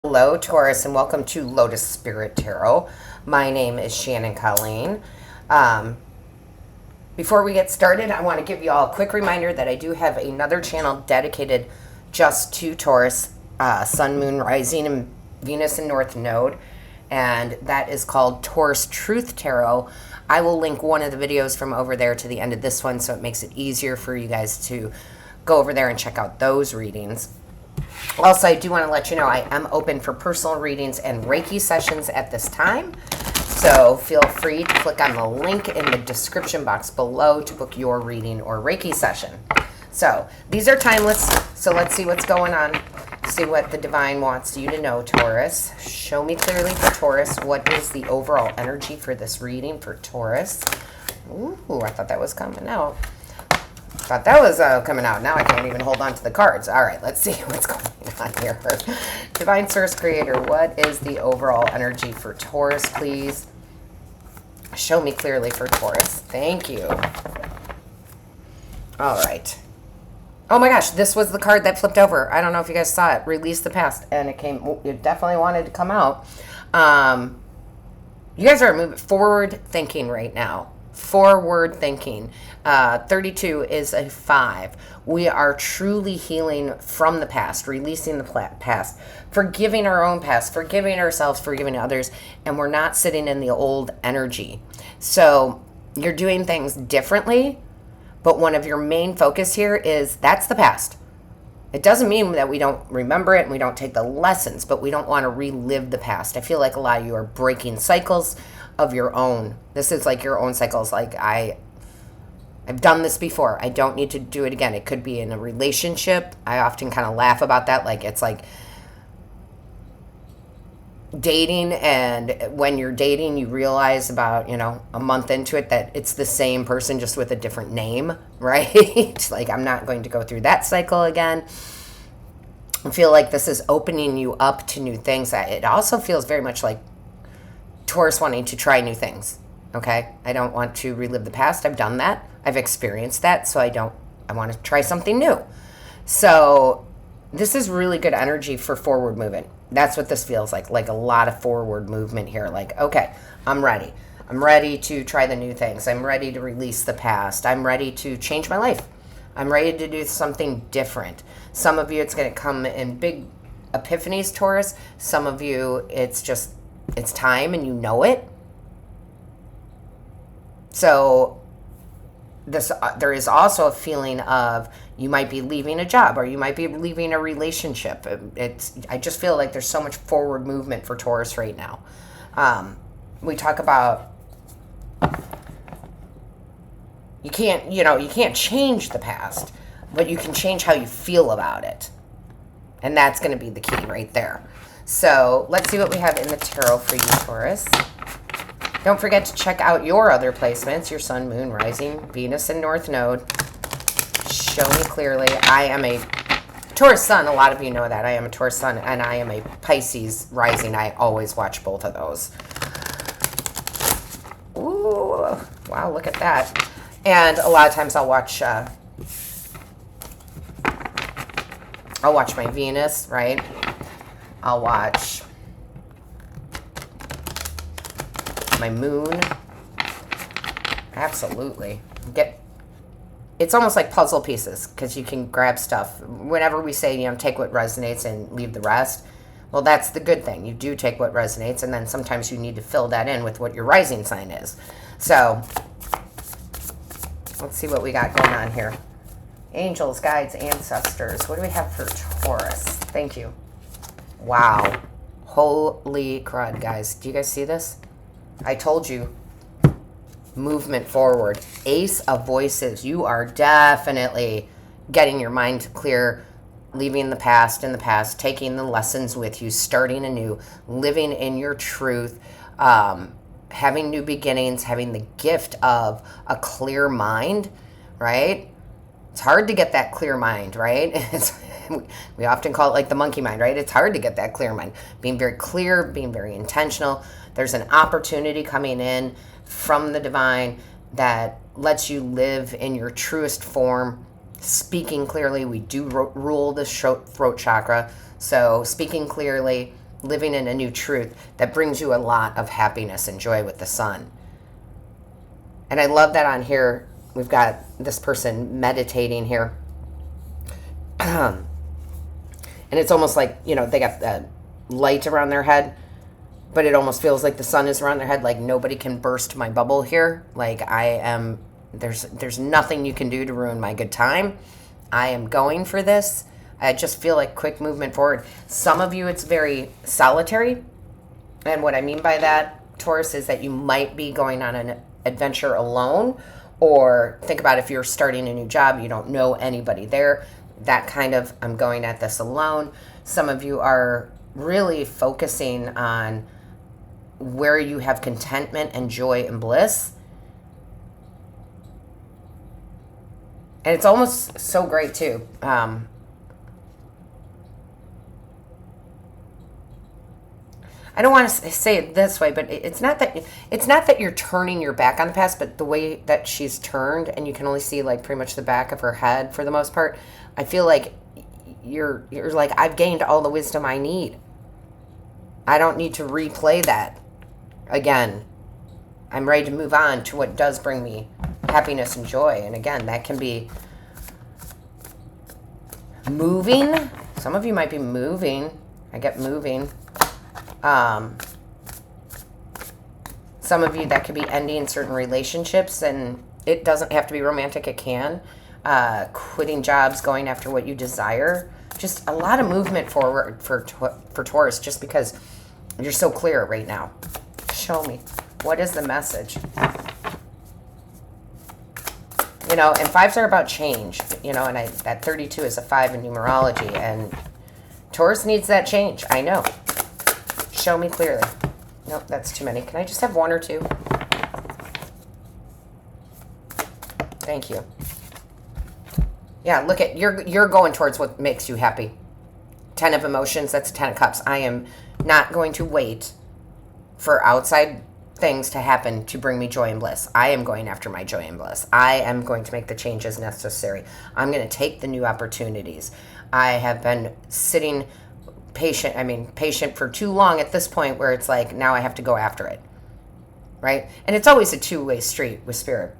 Hello, Taurus, and welcome to Lotus Spirit Tarot. My name is Shannon Colleen. Before we get started, I want to give you all a quick reminder that I do have another channel dedicated just to Taurus, Sun, Moon, Rising, and Venus and North Node, and that is called Taurus Truth Tarot. I will link one of the videos from over there to the end of this one so it makes it easier for you guys to go over there and check out those readings. Also, I do want to let you know I am open for personal readings and Reiki sessions at this time. So feel free to click on the link in the description box below to book your reading or Reiki session. So these are timeless. So let's see what's going on. See what the divine wants you to know, Taurus. Show me clearly for Taurus. What is the overall energy for this reading for Taurus? Ooh, I thought that was coming out. Thought that was coming out. Now I can't even hold on to the cards. All right, let's see what's going on here. Divine Source Creator, what is the overall energy for Taurus, please? Show me clearly for Taurus. Thank you. All right. Oh my gosh, this was the card that flipped over. I don't know if you guys saw it. Release the past, and it definitely wanted to come out. You guys are moving forward thinking right now. Forward thinking. 32 is a 5. We are truly healing from the past, releasing the past, forgiving our own past, forgiving ourselves, forgiving others, and we're not sitting in the old energy. So you're doing things differently, but one of your main focus here is that's the past. It doesn't mean that we don't remember it and we don't take the lessons, but we don't want to relive the past. I feel like a lot of you are breaking cycles of your own. This is like your own cycles. Like I've done this before. I don't need to do it again. It could be in a relationship. I often kind of laugh about that. Like it's like dating, and when you're dating, you realize about, a month into it that it's the same person just with a different name, right? Like I'm not going to go through that cycle again. I feel like this is opening you up to new things. It also feels very much like Taurus wanting to try new things. Okay, I don't want to relive the past. I've done that. I've experienced that. So I want to try something new. So this is really good energy for forward movement. That's what this feels like a lot of forward movement here. Like, okay, I'm ready. I'm ready to try the new things. I'm ready to release the past. I'm ready to change my life. I'm ready to do something different. Some of you, it's going to come in big epiphanies, Taurus. Some of you, it's time and you know it. So there is also a feeling of you might be leaving a job or you might be leaving a relationship. I just feel like there's so much forward movement for Taurus right now. We talk about you can't change the past, but you can change how you feel about it. And that's going to be the key right there. So let's see what we have in the tarot for you, Taurus. Don't forget to check out your other placements, your Sun, Moon, Rising, Venus, and North Node. Show me clearly. I am a Taurus Sun. A lot of you know that. I am a Taurus Sun, and I am a Pisces Rising. I always watch both of those. Ooh, wow, look at that. And a lot of times I'll watch my Venus, right? I'll watch my moon. Absolutely. It's almost like puzzle pieces because you can grab stuff. Whenever we say, take what resonates and leave the rest, well, that's the good thing. You do take what resonates, and then sometimes you need to fill that in with what your rising sign is. So let's see what we got going on here. Angels, guides, ancestors. What do we have for Taurus? Thank you. Wow. Holy crud, guys. Do you guys see this? I told you. Movement forward. Ace of Voices. You are definitely getting your mind clear, leaving the past in the past, taking the lessons with you, starting anew, living in your truth, having new beginnings, having the gift of a clear mind, right? It's hard to get that clear mind, right? We often call it like the monkey mind, right? It's hard to get that clear mind. Being very clear, being very intentional. There's an opportunity coming in from the divine that lets you live in your truest form, speaking clearly. We do rule the throat chakra. So speaking clearly, living in a new truth that brings you a lot of happiness and joy with the sun. And I love that on here, we've got this person meditating here. And it's almost like, they got the light around their head, but it almost feels like the sun is around their head. Like nobody can burst my bubble here. Like there's nothing you can do to ruin my good time. I am going for this. I just feel like quick movement forward. Some of you, it's very solitary. And what I mean by that, Taurus, is that you might be going on an adventure alone, or think about if you're starting a new job, you don't know anybody there. That kind of, I'm going at this alone. Some of you are really focusing on where you have contentment and joy and bliss. And it's almost so great too. I don't want to say it this way, but it's not that you're turning your back on the past, but the way that she's turned, and you can only see like pretty much the back of her head for the most part. I feel like you're like, I've gained all the wisdom I need. I don't need to replay that again. I'm ready to move on to what does bring me happiness and joy. And again, that can be moving. Some of you might be moving. I get moving. Some of you, that could be ending certain relationships, and it doesn't have to be romantic. It can. Quitting jobs, going after what you desire. Just a lot of movement forward for Taurus, just because you're so clear right now. Show me. What is the message? And fives are about change, and that 32 is a 5 in numerology, and Taurus needs that change. I know. Show me clearly. Nope, that's too many. Can I just have one or two? Thank you. Yeah, look at, you're going towards what makes you happy. 10 of emotions, that's 10 of cups. I am not going to wait for outside things to happen to bring me joy and bliss. I am going after my joy and bliss. I am going to make the changes necessary. I'm going to take the new opportunities. I have been sitting patient for too long at this point, where it's like, now I have to go after it, right? And it's always a two-way street with spirit,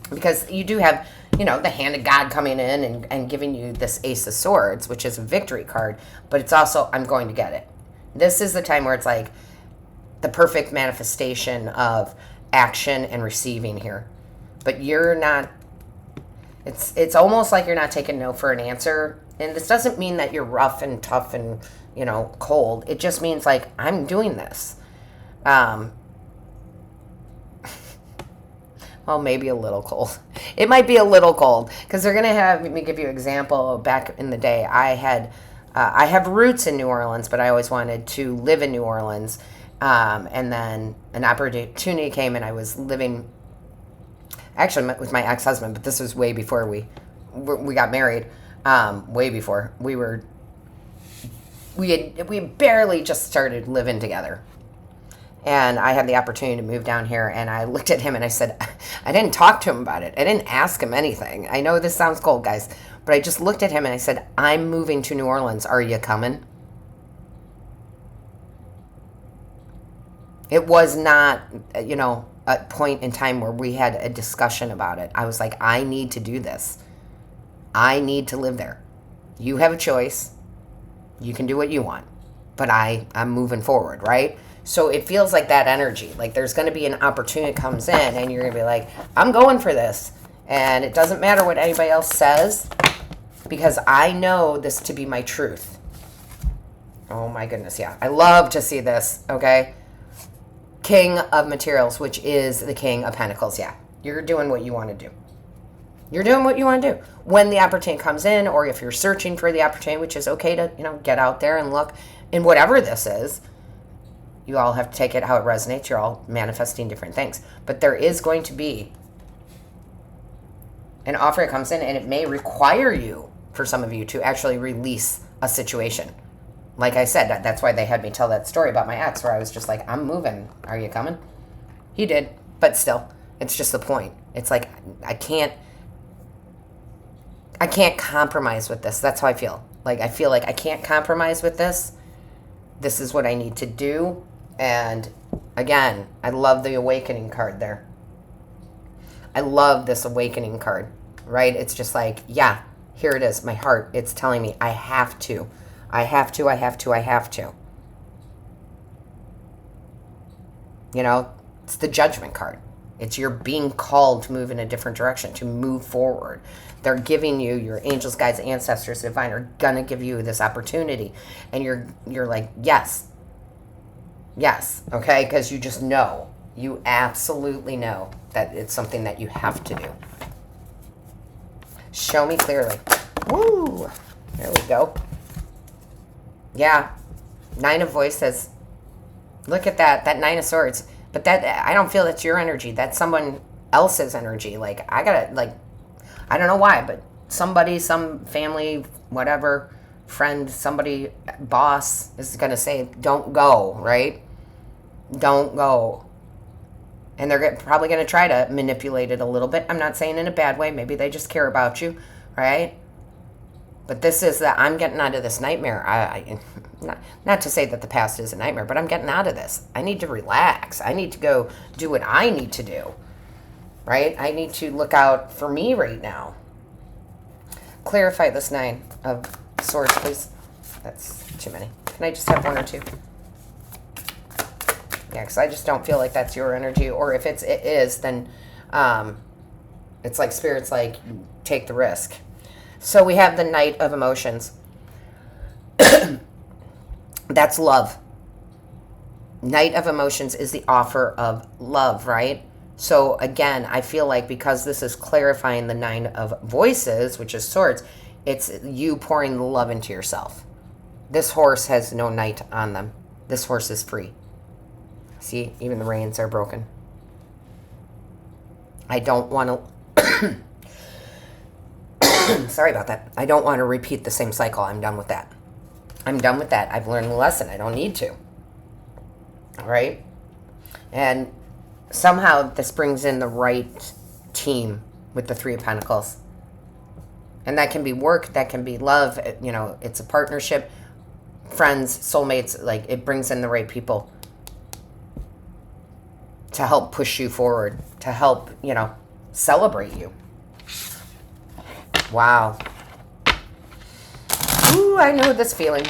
because you do have, the hand of God coming in and giving you this Ace of Swords, which is a victory card, but it's also, I'm going to get it. This is the time where it's like the perfect manifestation of action and receiving here. But you're not, it's almost like you're not taking no for an answer. And this doesn't mean that you're rough and tough and, cold. It just means like, I'm doing this. Well, maybe a little cold. It might be a little cold, because they're going to have me give you an example. Back in the day, I have roots in New Orleans, but I always wanted to live in New Orleans. And then an opportunity came, and I was living actually with my ex-husband, but this was way before we got married. Way before we had barely just started living together. And I had the opportunity to move down here, and I looked at him and I said, I didn't talk to him about it. I didn't ask him anything. I know this sounds cold, guys, but I just looked at him and I said, I'm moving to New Orleans. Are you coming? It was not, a point in time where we had a discussion about it. I was like, I need to do this. I need to live there. You have a choice. You can do what you want. But I'm moving forward, right? So it feels like that energy. Like there's going to be an opportunity that comes in, and you're going to be like, I'm going for this. And it doesn't matter what anybody else says, because I know this to be my truth. Oh my goodness, yeah. I love to see this, okay? King of Materials, which is the King of Pentacles, yeah. You're doing what you want to do. You're doing what you want to do. When the opportunity comes in, or if you're searching for the opportunity, which is okay to, get out there and look in whatever this is. You all have to take it how it resonates. You're all manifesting different things. But there is going to be an offer that comes in, and it may require you, for some of you, to actually release a situation. Like I said, that's why they had me tell that story about my ex, where I was just like, I'm moving. Are you coming? He did. But still, it's just the point. It's like, I can't compromise with this. That's how I feel. Like, I feel like I can't compromise with this. This is what I need to do. And again, I love the awakening card there. I love this awakening card, right? It's just like, yeah, here it is. My heart, it's telling me I have to. I have to, I have to, I have to. You know, it's the judgment card. It's you're being called to move in a different direction, to move forward. They're giving you, your angels, guides, ancestors, divine are gonna give you this opportunity. And you're like, yes. Yes, okay? Because you just know. You absolutely know that it's something that you have to do. Show me clearly. Woo! There we go. Yeah. 9 of Voices. Look at that. That 9 of Swords. But that, I don't feel that's your energy. That's someone else's energy. Like, I gotta, like, I don't know why, but somebody, some family, whatever, friend, somebody, boss is gonna say, don't go, right? Don't go. And they're probably going to try to manipulate it a little bit. I'm not saying in a bad way. Maybe they just care about you, right? But this is that I'm getting out of this nightmare. Not to say that the past is a nightmare, but I'm getting out of this. I need to relax. I need to go do what I need to do, right? I need to look out for me right now. Clarify this 9 of Swords, please. That's too many. Can I just have 1 or 2? Yeah, because I just don't feel like that's your energy. Or if it is, then it's like Spirit's like, take the risk. So we have the Knight of Emotions. That's love. Knight of Emotions is the offer of love, right? So again, I feel like because this is clarifying the 9 of Voices, which is Swords, it's you pouring the love into yourself. This horse has no knight on them. This horse is free. See, even the reins are broken. I don't want to... Sorry about that. I don't want to repeat the same cycle. I'm done with that. I'm done with that. I've learned the lesson. I don't need to. All right? And somehow this brings in the right team with the 3 of Pentacles. And that can be work. That can be love. You know, it's a partnership. Friends, soulmates. Like, it brings in the right people to help push you forward, to help, you know, celebrate you. Wow. Ooh, I know this feeling.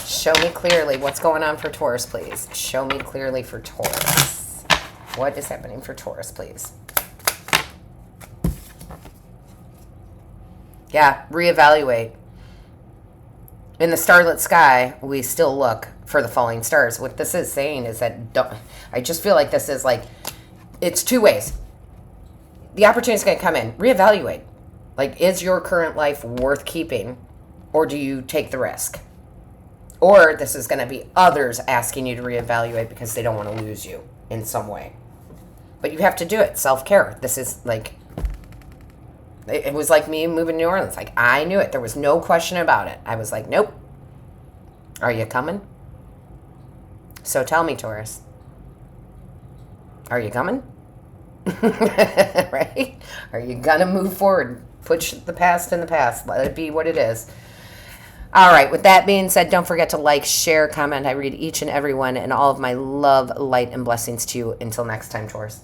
Show me clearly what's going on for Taurus, please. Show me clearly for Taurus. What is happening for Taurus, please? Yeah, reevaluate. In the starlit sky, we still look for the falling stars. What this is saying is that I just feel like this is like, it's 2 ways. The opportunity is going to come in. Reevaluate. Like, is your current life worth keeping, or do you take the risk? Or this is going to be others asking you to reevaluate because they don't want to lose you in some way. But you have to do it. Self-care. This is like, it was like me moving to New Orleans. Like, I knew it. There was no question about it. I was like, nope. Are you coming? So tell me, Taurus. Are you coming? Right? Are you going to move forward? Push the past in the past. Let it be what it is. All right. With that being said, don't forget to like, share, comment. I read each and every one, and all of my love, light, and blessings to you. Until next time, Taurus.